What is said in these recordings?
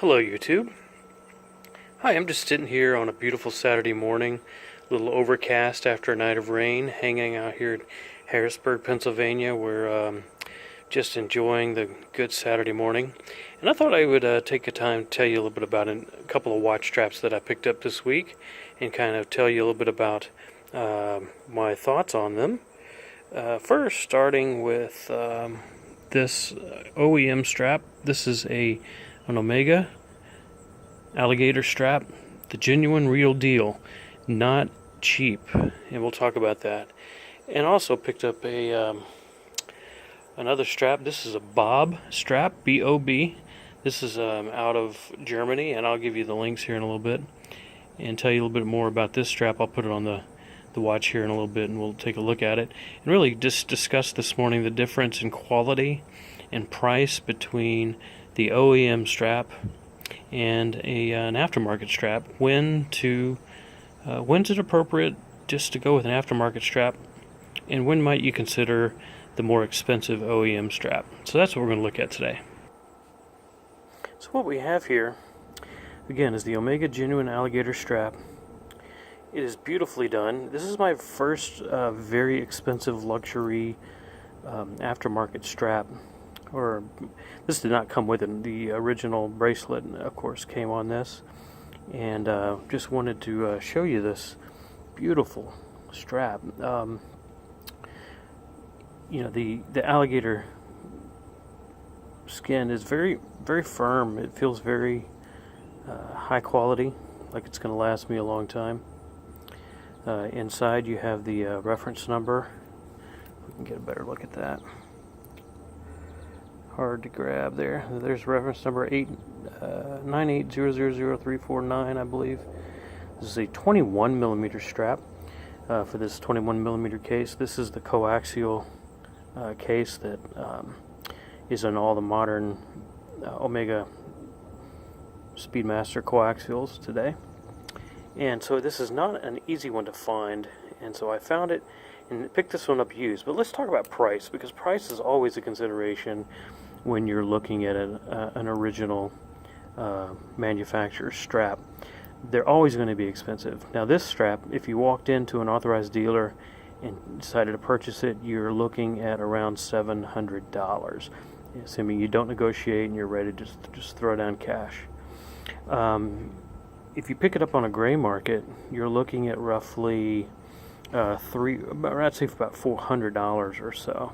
Hello YouTube. Hi, I'm just sitting here on a beautiful Saturday morning, a little overcast after a night of rain, hanging out here in Harrisburg, Pennsylvania. We're just enjoying the good Saturday morning. And I thought I would take a time to tell you a little bit about a couple of watch straps that I picked up this week and kind of tell you a little bit about my thoughts on them. First, starting with this OEM strap. This is an OMEGA Alligator Strap, the genuine real deal, not cheap, and we'll talk about that. And also picked up a another strap. This is a Bob strap, B-O-B. This is out of Germany, and I'll give you the links here in a little bit and tell you a little bit more about this strap. I'll put it on the watch here in a little bit, and we'll take a look at it and really just discuss this morning the difference in quality and price between the OEM strap and an aftermarket strap. When's it appropriate just to go with an aftermarket strap, and when might you consider the more expensive OEM strap? So that's what we're going to look at today. So what we have here, again, is the OMEGA Genuine Alligator Strap. It is beautifully done. This is my first very expensive luxury aftermarket strap. Or this did not come with it. The original bracelet, of course, came on this. And just wanted to show you this beautiful strap. You know, the alligator skin is very, very firm. It feels very high quality, like it's going to last me a long time. Inside you have the reference number. We can get a better look at that. Hard to grab there. There's reference number 980000349, I believe. This is a 21 millimeter strap for this 21 millimeter case. This is the coaxial case that is in all the modern Omega Speedmaster coaxials today. And so this is not an easy one to find, and so I found it and picked this one up used. But let's talk about price, because price is always a consideration when you're looking at an original manufacturer's strap. They're always going to be expensive. Now this strap, if you walked into an authorized dealer and decided to purchase it, you're looking at around $700, assuming you don't negotiate and you're ready to just throw down cash. If you pick it up on a gray market, you're looking at roughly I'd say about $400 or so.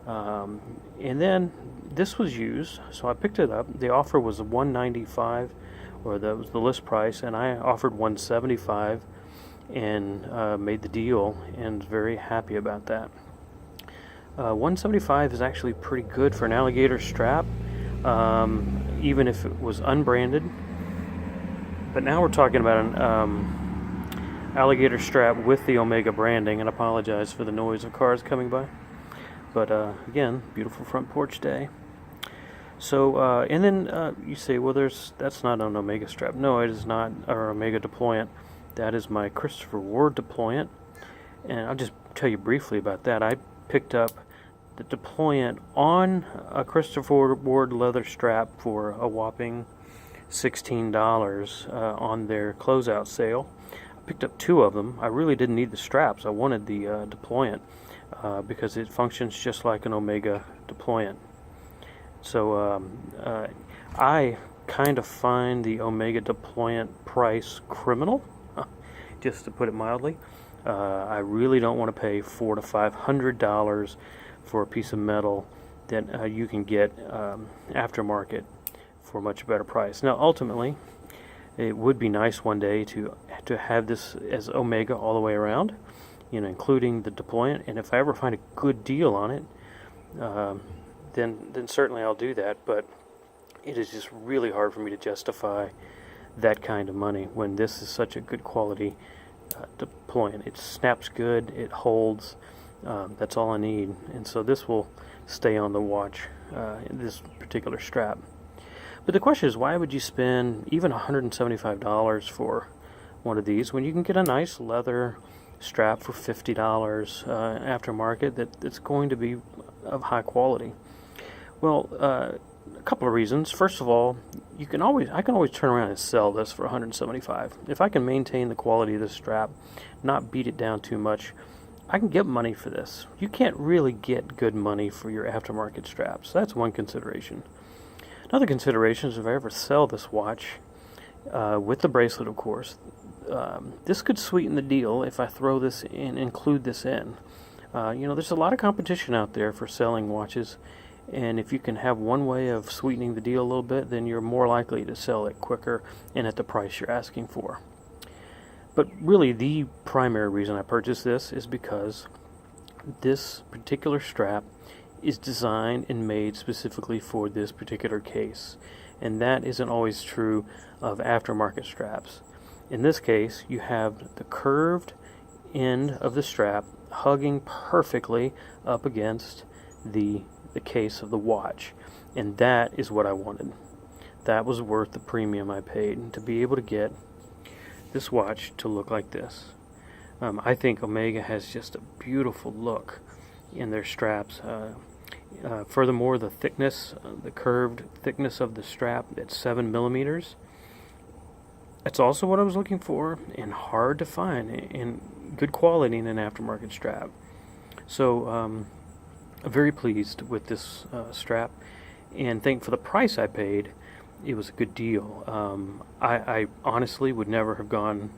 And then this was used, so I picked it up. The offer was $195, or that was the list price, and I offered $175 and made the deal, and was very happy about that. $175 is actually pretty good for an alligator strap, even if it was unbranded. But now we're talking about an alligator strap with the OMEGA branding, and I apologize for the noise of cars coming by. But again, beautiful front porch day. So, and then you say, well, that's not an OMEGA strap. No, it is not our OMEGA deployant. That is my Christopher Ward deployant. And I'll just tell you briefly about that. I picked up the deployant on a Christopher Ward leather strap for a whopping $16 on their closeout sale. I picked up two of them. I really didn't need the straps. I wanted the deployant because it functions just like an OMEGA deployant. So I kind of find the OMEGA deployant price criminal, just to put it mildly. I really don't want to pay $400 to $500 for a piece of metal that you can get aftermarket for a much better price. Now, ultimately, it would be nice one day to have this as OMEGA all the way around, you know, including the deployant. And if I ever find a good deal on it, then certainly I'll do that. But it is just really hard for me to justify that kind of money when this is such a good quality deployant. It snaps good, it holds. That's all I need, and so this will stay on the watch, this particular strap. But the question is, why would you spend even $175 for one of these when you can get a nice leather strap for $50 aftermarket that's going to be of high quality? Well, a couple of reasons. First of all, I can always turn around and sell this for $175. If I can maintain the quality of this strap, not beat it down too much, I can get money for this. You can't really get good money for your aftermarket straps. That's one consideration. Another consideration is if I ever sell this watch, with the bracelet, of course, this could sweeten the deal if I throw this in, include this in. There's a lot of competition out there for selling watches, and if you can have one way of sweetening the deal a little bit, then you're more likely to sell it quicker and at the price you're asking for. But really, the primary reason I purchased this is because this particular strap is designed and made specifically for this particular case. And that isn't always true of aftermarket straps. In this case, you have the curved end of the strap hugging perfectly up against the case of the watch. And that is what I wanted. That was worth the premium I paid to be able to get this watch to look like this. I think Omega has just a beautiful look in their straps. Furthermore, the thickness, the curved thickness of the strap at 7 millimeters, that's also what I was looking for, and hard to find in good quality in an aftermarket strap. So I'm very pleased with this strap, and think for the price I paid, it was a good deal. I honestly would never have gone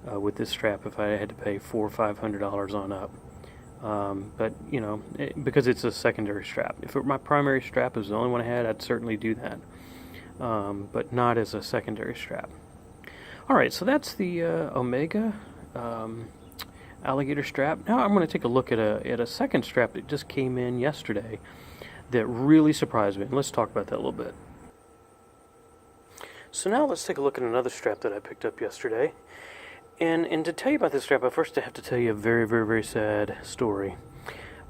with this strap if I had to pay $400 or $500 on up. But because it's a secondary strap. If it were my primary strap was the only one I had, I'd certainly do that. But not as a secondary strap. Alright, so that's the Omega Alligator Strap. Now I'm going to take a look at a second strap that just came in yesterday that really surprised me. And let's talk about that a little bit. So now let's take a look at another strap that I picked up yesterday. And to tell you about this strap, I first have to tell you a very, very, very sad story.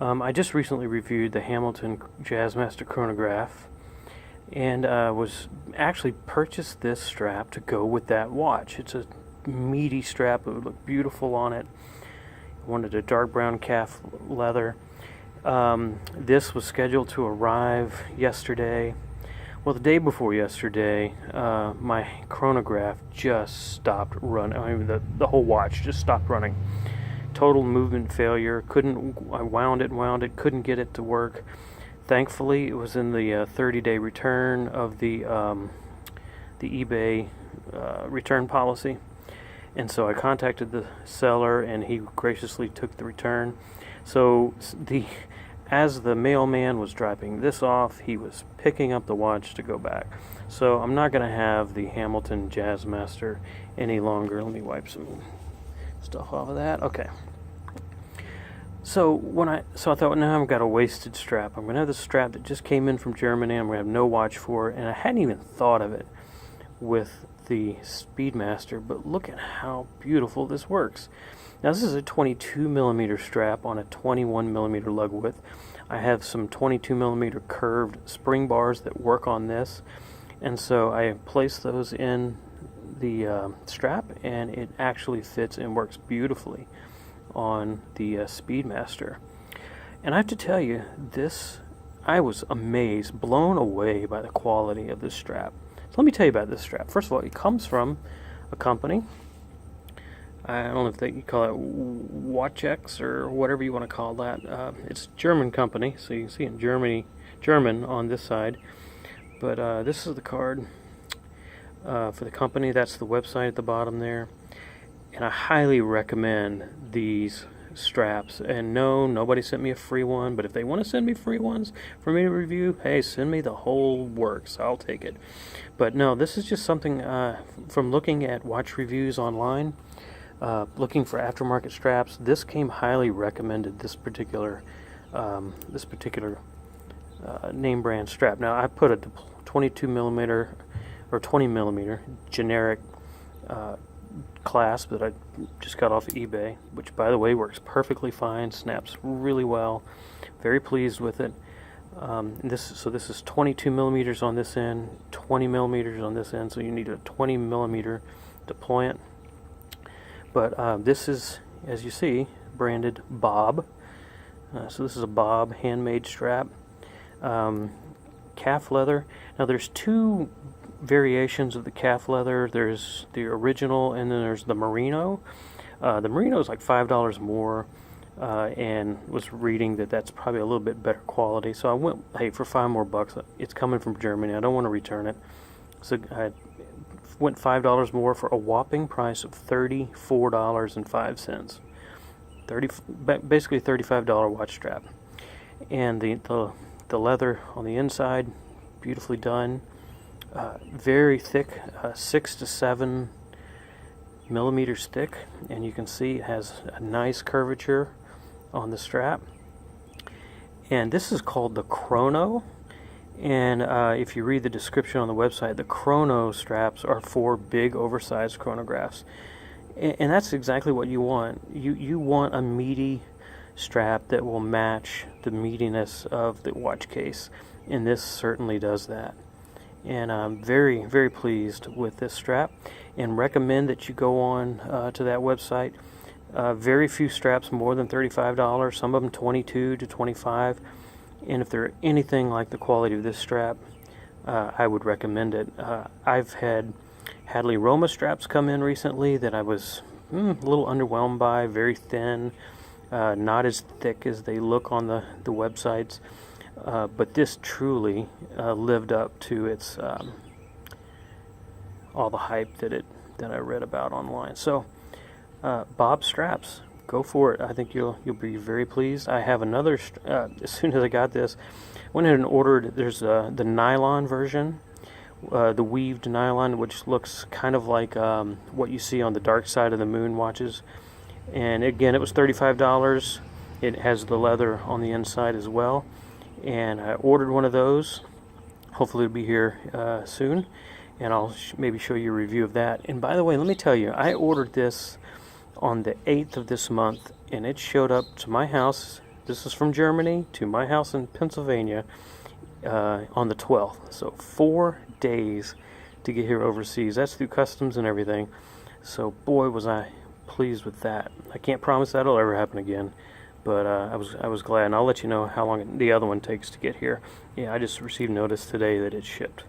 I just recently reviewed the Hamilton Jazzmaster chronograph, and was actually purchased this strap to go with that watch. It's a meaty strap. It would look beautiful on it. I wanted a dark brown calf leather. This was scheduled to arrive yesterday. Well, the day before yesterday, my chronograph just stopped running. I mean, the whole watch just stopped running. Total movement failure. I wound it, couldn't get it to work. Thankfully, it was in the 30-day return of the eBay return policy. And so I contacted the seller, and he graciously took the return. So as the mailman was dropping this off, he was picking up the watch to go back. So I'm not going to have the Hamilton Jazzmaster any longer. Let me wipe some stuff off of that. Okay. So I thought, now I've got a wasted strap. I'm going to have this strap that just came in from Germany. I'm going to have no watch for it, and I hadn't even thought of it with the Speedmaster. But look at how beautiful this works. Now this is a 22 millimeter strap on a 21 millimeter lug width. I have some 22 millimeter curved spring bars that work on this, and so I place those in the strap, and it actually fits and works beautifully on the Speedmaster. And I have to tell you, I was amazed, blown away by the quality of this strap. So let me tell you about this strap. First of all, it comes from a company. I don't know if you call it Watchex or whatever you want to call that. It's a German company, so you can see in German on this side. But this is the card for the company. That's the website at the bottom there. And I highly recommend these straps. And no, nobody sent me a free one, but if they want to send me free ones for me to review, hey, send me the whole works. I'll take it. But no, this is just something from looking at watch reviews online. Looking for aftermarket straps, this came highly recommended. This particular name brand strap. Now I put a 22 millimeter or 20 millimeter generic clasp that I just got off of eBay, which by the way works perfectly fine, snaps really well. Very pleased with it. This is 22 millimeters on this end, 20 millimeters on this end. So you need a 20 millimeter deployant. But this is, as you see, branded Bob. So this is a Bob handmade strap. Calf leather. Now there's two variations of the calf leather. There's the original, and then there's the Marino. The Merino is like $5 more, and was reading that that's probably a little bit better quality. So I went, hey, for $5 more, it's coming from Germany. I don't want to return it. So I went $5 more for a whopping price of $34.05. Basically $35 watch strap. And the leather on the inside, beautifully done. Very thick, 6 to 7 millimeters thick, and you can see it has a nice curvature on the strap. And this is called the Chrono, and if you read the description on the website, the Chrono straps are for big oversized chronographs, and that's exactly what you want. You want a meaty strap that will match the meatiness of the watch case, and this certainly does that. And I'm very, very pleased with this strap, and recommend that you go on to that website. Very few straps more than $35, some of them $22 to $25, and if they're anything like the quality of this strap, I would recommend it. I've had Hadley Roma straps come in recently that I was a little underwhelmed by, very thin, not as thick as they look on the websites. But this truly lived up to its all the hype that I read about online. So, Bob straps, go for it. I think you'll be very pleased. I have another. As soon as I got this, went ahead and ordered. There's the nylon version, the weaved nylon, which looks kind of like what you see on the Dark Side of the Moon watches. And again, it was $35. It has the leather on the inside as well. And I ordered one of those. Hopefully it'll be here soon, and I'll maybe show you a review of that. And by the way, let me tell you, I ordered this on the 8th of this month, and it showed up to my house. This is from Germany to my house in Pennsylvania on the 12th. So 4 days to get here overseas. That's through customs and everything. So boy, was I pleased with that. I can't promise that'll ever happen again, but I was glad, and I'll let you know how long the other one takes to get here. Yeah, I just received notice today that it's shipped,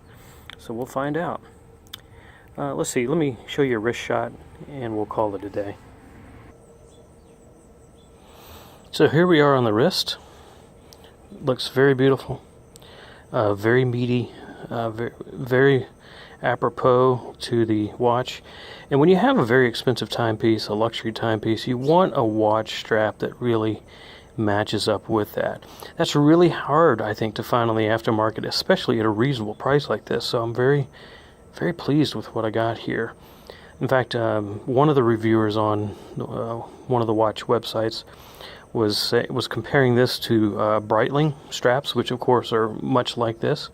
so we'll find out. Let's see, let me show you a wrist shot, and we'll call it a day. So here we are on the wrist. Looks very beautiful, very meaty, very apropos to the watch. And when you have a very expensive timepiece, a luxury timepiece, you want a watch strap that really matches up with that. That's really hard, I think, to find on the aftermarket, especially at a reasonable price like this. So I'm very, very pleased with what I got here. In fact, one of the reviewers on one of the watch websites was comparing this to Breitling straps, which of course are much like this,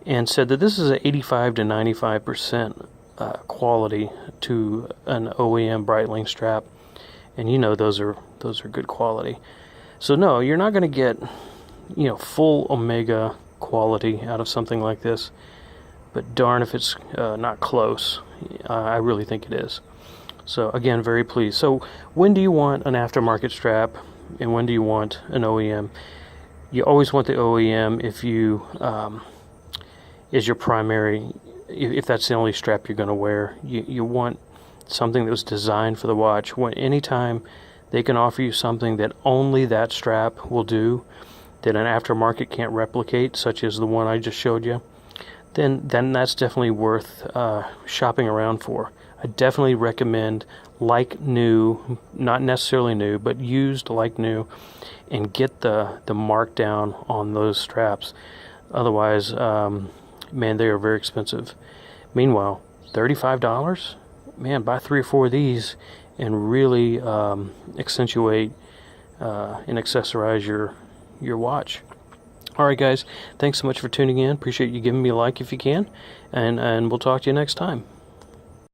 and said that this is an 85 to 95% quality to an OEM Breitling strap, and you know those are good quality. So no, you're not going to get full Omega quality out of something like this, but darn if it's not close. I really think it is. So again, very pleased. So when do you want an aftermarket strap, and when do you want an OEM? You always want the OEM if you is your primary, if that's the only strap you're going to wear. You want something that was designed for the watch. Anytime they can offer you something that only that strap will do, that an aftermarket can't replicate, such as the one I just showed you, then that's definitely worth shopping around for. I definitely recommend like new, not necessarily new, but used like new, and get the markdown on those straps. Otherwise, man, they are very expensive. Meanwhile, $35, man, buy 3 or 4 of these and really accentuate and accessorize your watch. All right, guys, thanks so much for tuning in. Appreciate you giving me a like if you can, and we'll talk to you next time.